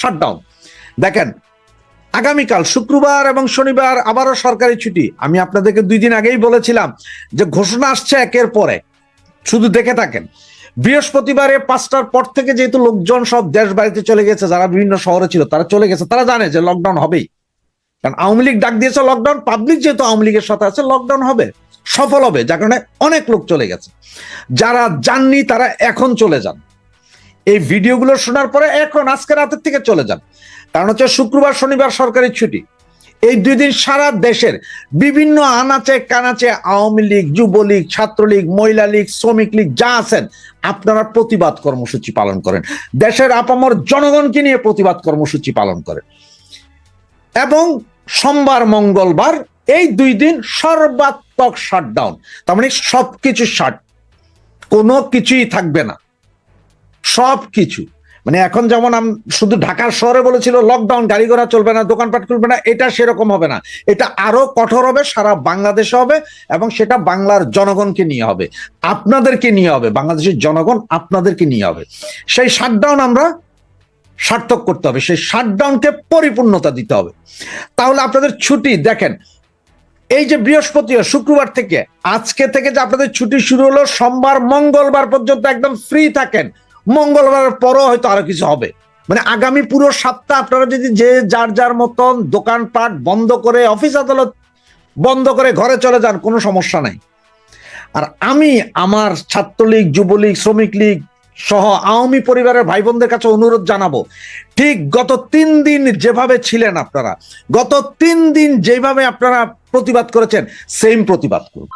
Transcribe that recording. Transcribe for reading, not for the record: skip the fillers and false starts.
Shutdown. দেখেন, আগামীকাল শুক্রবার এবং শনিবার আবারও সরকারি ছুটি। আমি আপনাদেরকে 2 দিন আগেই বলেছিলাম যে ঘোষণা আসছে একের পরে, শুধু দেখে থাকেন। বৃহস্পতিবারে 5টার পর থেকে যেহেতু লোকজন সব দেশ বাড়িতে চলে গেছে, যারা বিভিন্ন শহরে ছিল তারা চলে গেছে, তারা জানে যে লকডাউন হবেই। কারণ আওয়ামী লীগ ডাক দিয়েছে লকডাউন, পাবলিক যেহেতু আওয়ামী লীগের সাথে আছে, লকডাউন হবে, সফল হবে, যার কারণে অনেক লোক চলে গেছে। যারা যাননি তারা এখন চলে যান, এই ভিডিওগুলো শোনার পরে এখন আজকে রাতের থেকে চলে যান। কারণ হচ্ছে শুক্রবার শনিবার সরকারি ছুটি। এই 2 দিন সারা দেশের বিভিন্ন আনাচে কানাচে আওয়ামী লীগ, যুবলীগ, ছাত্রলীগ, মহিলা লীগ, শ্রমিক লীগ যা আছেন, আপনারা প্রতিবাদ কর্মসূচি পালন করেন, দেশের আপামর জনগণকে নিয়ে প্রতিবাদ কর্মসূচি পালন করেন। এবং সোমবার মঙ্গলবার এই 2 দিন সর্বাত্মক শাটডাউন, তার মানে সবকিছু শাট, কোনো কিছুই থাকবে না, সবকিছু। মানে এখন যেমন শুধু ঢাকার শহরে বলেছিল লকডাউন, গাড়ি ঘোড়া চলবে না, দোকানপাট খুলবে না, এটা সেরকম হবে না, এটা আরো কঠোর হবে, সারা বাংলাদেশে হবে, এবং সেটা বাংলার জনগণকে নিয়ে হবে, আপনাদেরকে নিয়ে হবে, বাংলাদেশের জনগণ আপনাদেরকে নিয়ে হবে। সেই শাটডাউন আমরা সার্থক করতে হবে, সেই শাটডাউনকে পরিপূর্ণতা দিতে হবে। তাহলে আপনাদের ছুটি দেখেন, এই যে বৃহস্পতিবার শুক্রবার থেকে আজকে থেকে যে আপনাদের ছুটি শুরু হলো, সোমবার মঙ্গলবার পর্যন্ত একদম ফ্রি থাকেন। মঙ্গলবারের পরও হয়তো আরো কিছু হবে। মানে আগামী পুরো সপ্তাহ আপনারা যদি যে যার যার মতন দোকানপাট বন্ধ করে, অফিস আদালত বন্ধ করে ঘরে চলে যান, কোনো সমস্যা নাই। আর আমি আমার ছাত্রলীগ, যুবলীগ, শ্রমিক লীগ সহ আওয়ামী পরিবারের ভাই বোনদের কাছে অনুরোধ জানাবো, ঠিক গত 3 দিন যেভাবে ছিলেন আপনারা, গত 3 দিন যেভাবে আপনারা প্রতিবাদ করেছেন, সেম প্রতিবাদ করুন।